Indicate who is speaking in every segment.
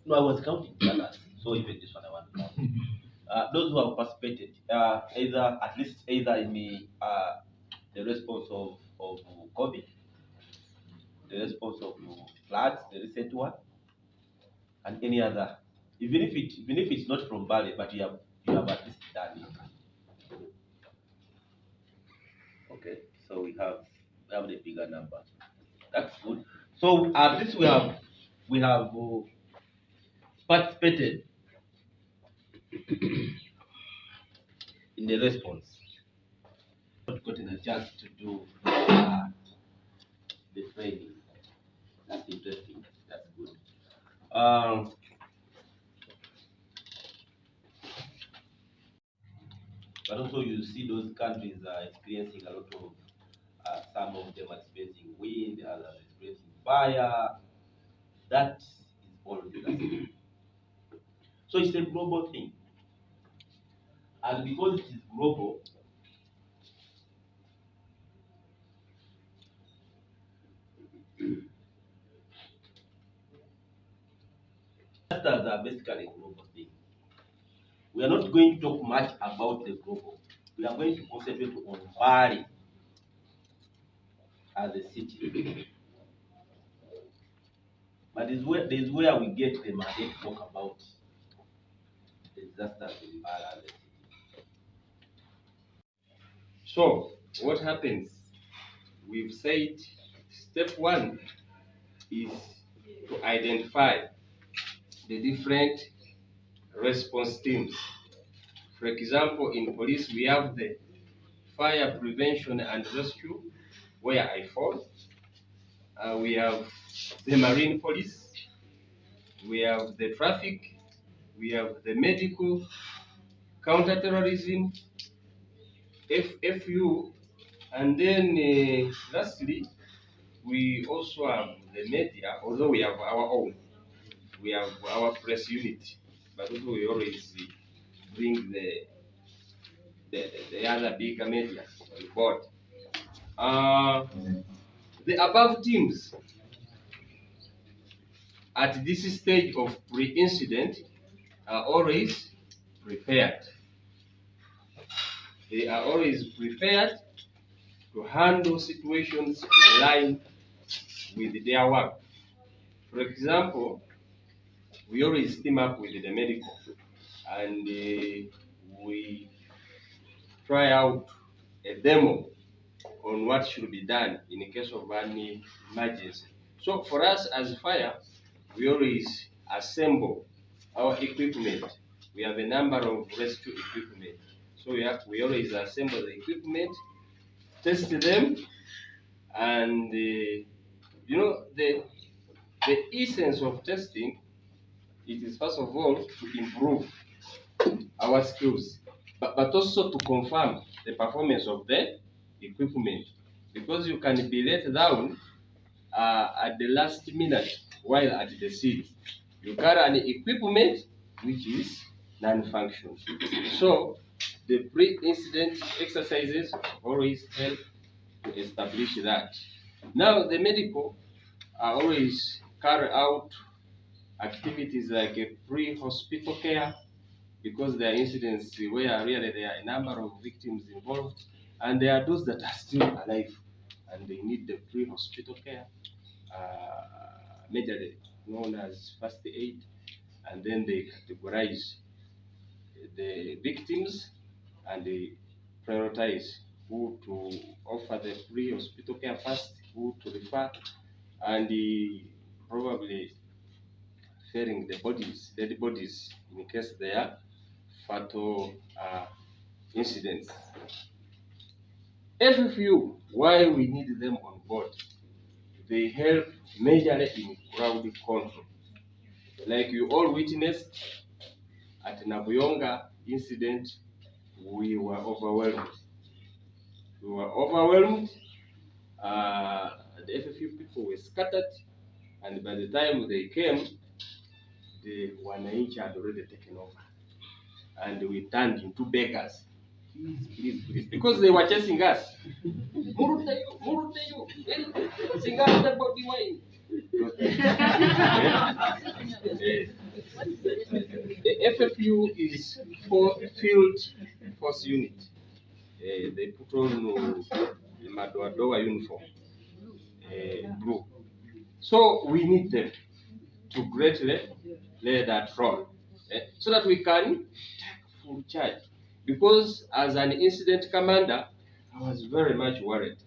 Speaker 1: No, I was counting colors, so even this one I want to count. Those who have participated, either at least either in the response of COVID, the response of floods, the recent one, and any other, even if it's not from Mbale, but you have at least done it. Okay, so we have the bigger number. That's good. So at least we have participated in the response. Not gotten a chance to do the training. That's interesting. That's good. But also you see those countries are experiencing a lot of, some of them are experiencing wind, others are experiencing fire. That is all devastating. So it's a global thing. And because it is global, disasters are basically a global thing. We are not going to talk much about the global. We are going to concentrate on Mbale as a city. But this is where we get the mandate to talk about the disasters in Mbale as a city.
Speaker 2: So, what happens? We've said step one is to identify the different response teams. For example, in police, we have the fire prevention and rescue, where I fall. We have the marine police, we have the traffic, we have the medical, counterterrorism, FFU, and then lastly, we also have the media, although we have our own. We have our press unit, but also we always bring the other bigger media on board. The above teams at this stage of pre-incident are always prepared. They are always prepared to handle situations in line with their work. For example, we always team up with the medical, and we try out a demo on what should be done in the case of any emergency. So for us as fire, we always assemble our equipment. We have a number of rescue equipment. So we always assemble the equipment, test them, and the essence of testing, it is first of all to improve our skills, but also to confirm the performance of the equipment, because you can be let down at the last minute while at the scene. You carry an equipment which is non-functional. So the pre-incident exercises always help to establish that. Now the medical always carry out activities like a pre-hospital care, because there are incidents where really there are a number of victims involved, and there are those that are still alive and they need the pre-hospital care, majorly known as first aid, and then they categorize the victims and they prioritize who to offer the pre-hospital care first, who to refer, and probably ferrying the dead bodies in case they are fatal incidents. FFU, why we need them on board? They help majorly in crowd control. Like you all witnessed at Nabuyonga incident, we were overwhelmed. The FFU people were scattered, and by the time they came, the Wananchi had already taken over, and we turned into beggars. Please, because they were chasing us. It FFU is for Field Force Unit. They put on the Madoadoa uniform, blue. So we need them to greatly play that role, so that we can take full charge. Because as an incident commander, I was very much worried.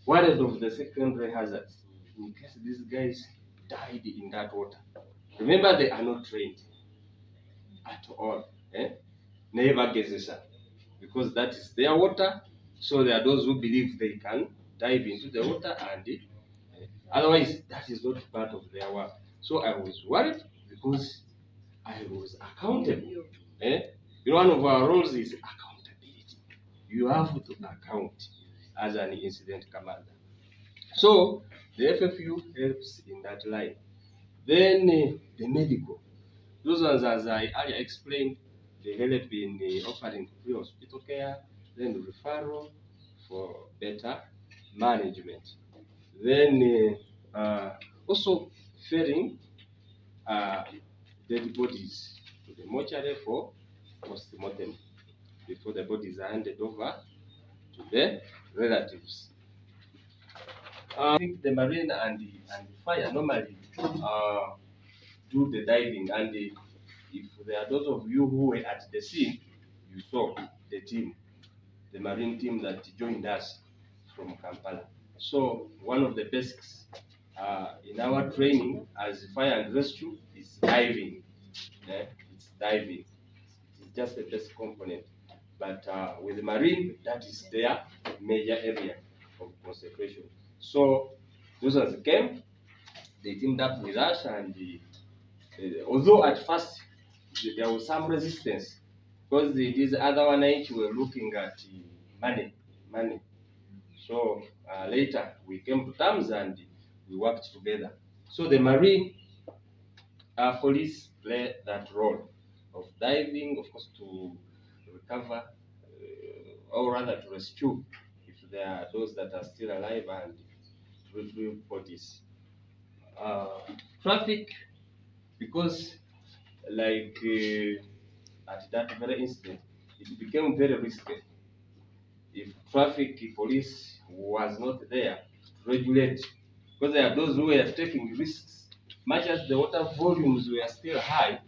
Speaker 2: Worried of the secondary hazards in case these guys died in that water. Remember, they are not trained at all. Never guesses up, because that is their water. So there are those who believe they can dive into the water, and otherwise that is not part of their work. So I was worried because I was accountable. One of our roles is accountability. You have to account as an incident commander. So the FFU helps in that line. Then the medical. Those ones, as I earlier explained, they help in offering free hospital care, then referral for better management. Then also ferrying dead bodies to the mortuary for post-mortem before the bodies are handed over to the relatives. I think the marine and the fire normally do the diving, and if there are those of you who were at the scene, you saw the team, the marine team that joined us from Kampala. So one of the basics in our training as fire and rescue is diving. It's diving. It's just a basic component. But with the marine, that is their major area of concentration. So those ones came, they teamed up with us, and although at first there was some resistance, because these other one were looking at money. So later we came to terms and we worked together. So the marine police play that role of diving, of course, to recover, or rather to rescue if there are those that are still alive, and to retrieve bodies. Traffic, because like at that very incident, it became very risky. If traffic police was not there to regulate, because there are those who were taking risks, much as the water volumes were still high,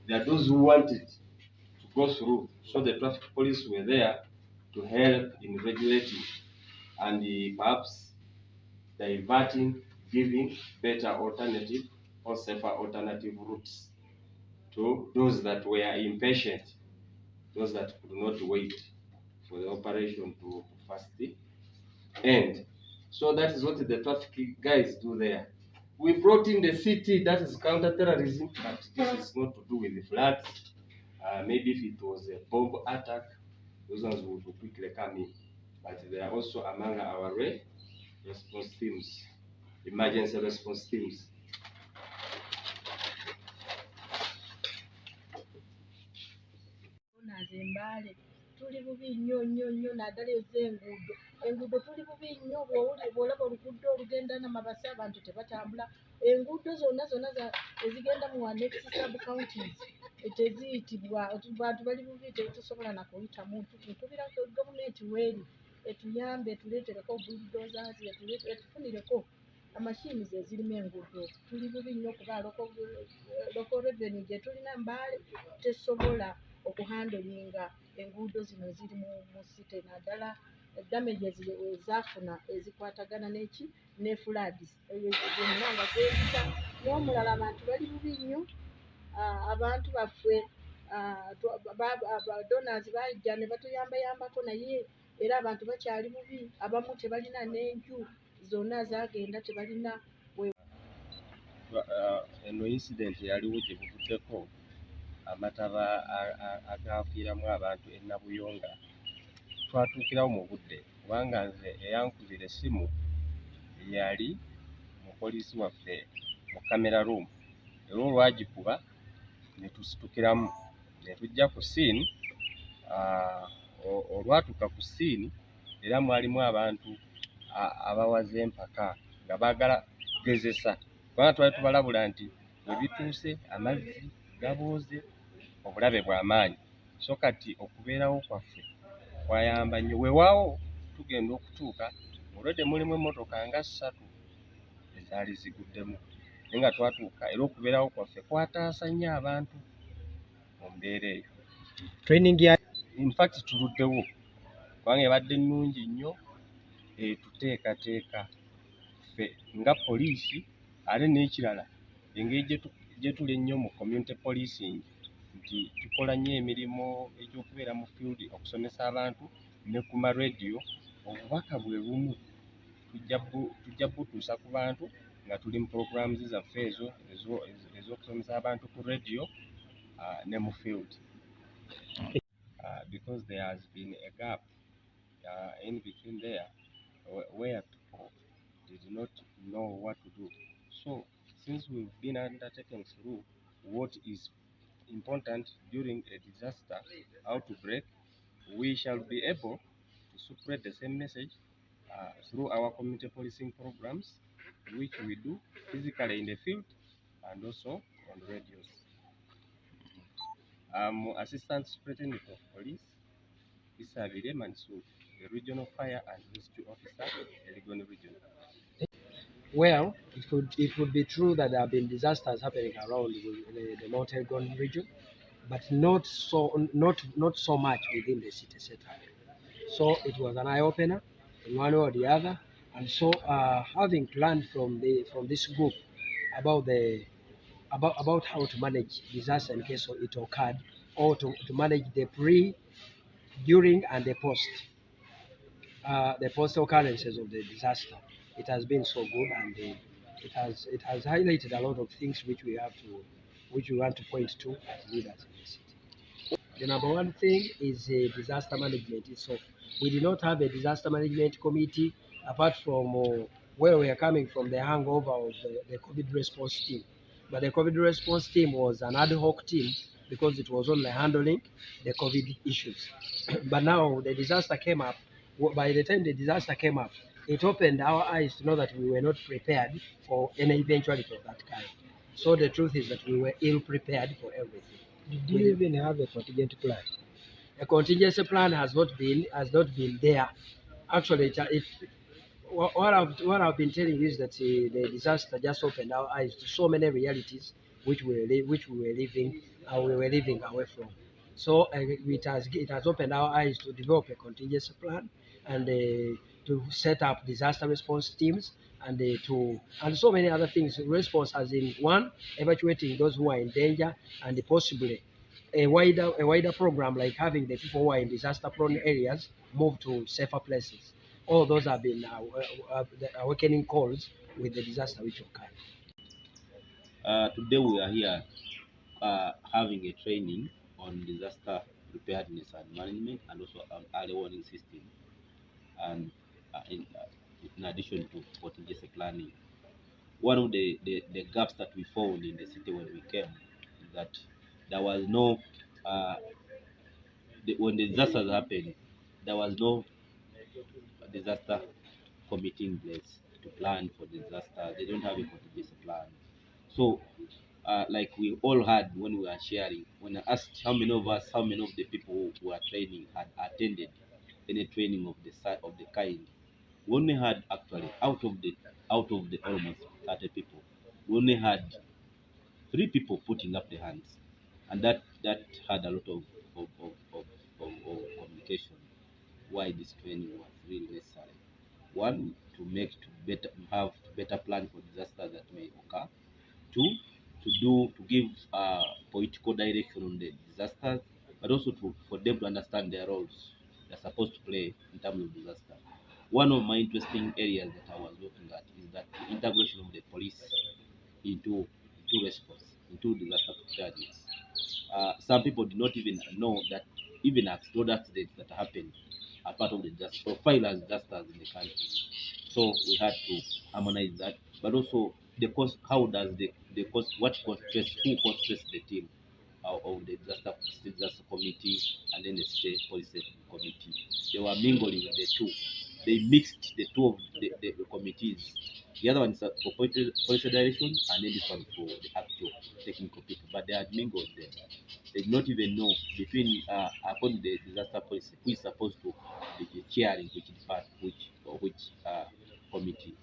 Speaker 2: there are those who wanted to go through. So the traffic police were there to help in regulating and perhaps diverting, giving better alternative or safer alternative routes to those that were impatient, those that could not wait for the operation to first end. So that is what the traffic guys do there. We brought in the city, that is counter-terrorism, but this is not to do with the floods. Maybe if it was a bomb attack, those ones would quickly come in. But they are also among our response teams, emergency response teams.
Speaker 3: Mbale tuli bubi nnyo naddala ez'enguudo. Enguudo tuli bubi nnyo, bw'olaba oluguudo olugenda Namabasa abantu tebatambula. Enguudo zonna ezigenda mu annex sub counties teziyitibwa, bantu bali bubi, tetusobola na kuyitamu. Tukubira gavumenti w'eri etuyambe, etuleetereko bulldozers, etufunireko amashini ezirimu enguudo. Tuli bubi nnyo kuba local revenue gye tulina Mbale tesobola okuhandolinga enguudo zino ziri mu site, naddala damages ezafuna ezikwatagana ne floods zonna nga zeeyita. N'omulala abantu bali bubi nnyo, abantu baffe donors bajja ne batuyambayambako, naye era abantu bakyali bubi. Abamu tebalina n'enju, zonna zaagenda, tebalina
Speaker 2: eno incident yaliwo gye buvuddeko amataba agafiiramu abantu e Nabuyonga. Twatuukirawo mu budde, kubanga nze eyankubira essimu yali mupoliisi waffe mu camera room. Era olwagikuba ne tusitukiramu ne tujja ku scene. Olwatuuka ku scene era mwalimu abantu abawaze empaka nga baagala gezesa kubanga twali tubalabula nti bwe bituuse amazzi gabooze obulabe bw'amaanyi so kati okubeerawo kwaffe kwayamba nnyo weewaawo tugenda okutuuka olwedde mulimu emmotoka nga 3 ezaali ziguddemu naye nga twatuuka era okubeerawo kwaffe kwataasa nnyo abantu mu mbeera eyo.
Speaker 4: Training ya
Speaker 2: In fact tuluddewo kubanga ebadde nnungi nnyo tuteekateeka ffe nga poliisi ate n'ekirala engeri gye tuli ennyo mu community policing nti tukola nnyo emirimu egy'okubeera mu field okusomesa abantu ne ku ma radio obubaka bwe bumu tujja butuusa ku bantu nga tuli mu programs zaffe ezo ez'okusomesa abantu ku radio ne mu field. Because there has been a gap in between there where people did not know what to do. So since we've been undertaking through what is important during a disaster outbreak, we shall be able to spread the same message through our community policing programs, which we do physically in the field and also on radios. I'm Assistant Superintendent of Police, Isabire Mansour, the Regional Fire and Rescue Officer, Elgon Region.
Speaker 4: Well, it would be true that there have been disasters happening around the North Elgon region, but not so much within the city center. So it was an eye opener in one way or the other, and so having learned from this group about how to manage disaster in case it occurred, or to manage the pre, during, and the post occurrences of the disaster. It has been so good, and it has highlighted a lot of things which we want to point to as leaders in the city. The number one thing is disaster management itself. We did not have a disaster management committee apart from where we are coming from, the hangover of the COVID response team. But the COVID response team was an ad hoc team because it was only handling the COVID issues. But now the disaster came up. By the time the disaster came up, it opened our eyes to know that we were not prepared for any eventuality of that kind. So the truth is that we were ill prepared for everything.
Speaker 5: Did you even have a contingency plan?
Speaker 4: A contingency plan has not been there. Actually, what I've been telling you is that the disaster just opened our eyes to so many realities which we were living away from. So it has opened our eyes to develop a contingency plan and to set up disaster response teams and so many other things. Response as in one, evacuating those who are in danger, and possibly a wider program like having the people who are in disaster-prone areas move to safer places. All those have been the awakening calls with the disaster which occurred.
Speaker 1: Today we are here having a training on disaster preparedness and management, and also early warning system, and in addition to contingency planning. One of the gaps that we found in the city when we came is that there was no when the disasters happened, there was no disaster committee in place to plan for disaster. They don't have a contingency plan. So like we all had when we were sharing, when I asked how many of the people who are training had attended any training of the kind, we only had actually out of the almost 30 people, we only had 3 people putting up their hands, and that had a lot of communication why this training was really necessary. One, to have better plan for disasters that may occur. Two, to give political direction on the disasters, but also for them to understand their roles they're supposed to play in terms of disaster. One of my interesting areas that I was looking at is that the integration of the police into response, into disaster preparedness. Some people do not even know that even road accidents that happen are part of the profile as disasters in the country. So we had to harmonize that, but also the cost. How does the cost? What constraints? Who constrains the team of the disaster committee and then the state police safety committee? They were mingling the two. They mixed the two of the committees The other one is for policy direction, and then this one for the actual technical people. But they are mingled there. They do not even know between upon the disaster policy who is supposed to be chairing which department, which committee.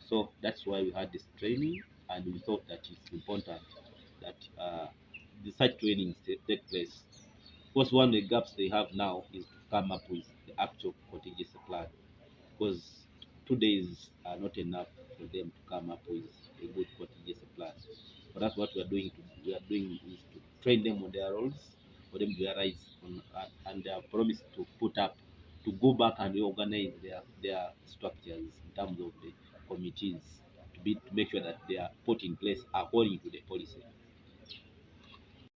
Speaker 1: So that's why we had this training, and we thought that it's important that the such trainings take place. Because one of the gaps they have now is to come up with the actual contingency plan, because 2 days are not enough for them to come up with a good contingency plan. But that's what we are doing. We are doing is to train them on their roles, for them to realize on, and they have promised to put up, to go back and reorganize their structures in terms of the committees, to make sure that they are put in place according to the policy.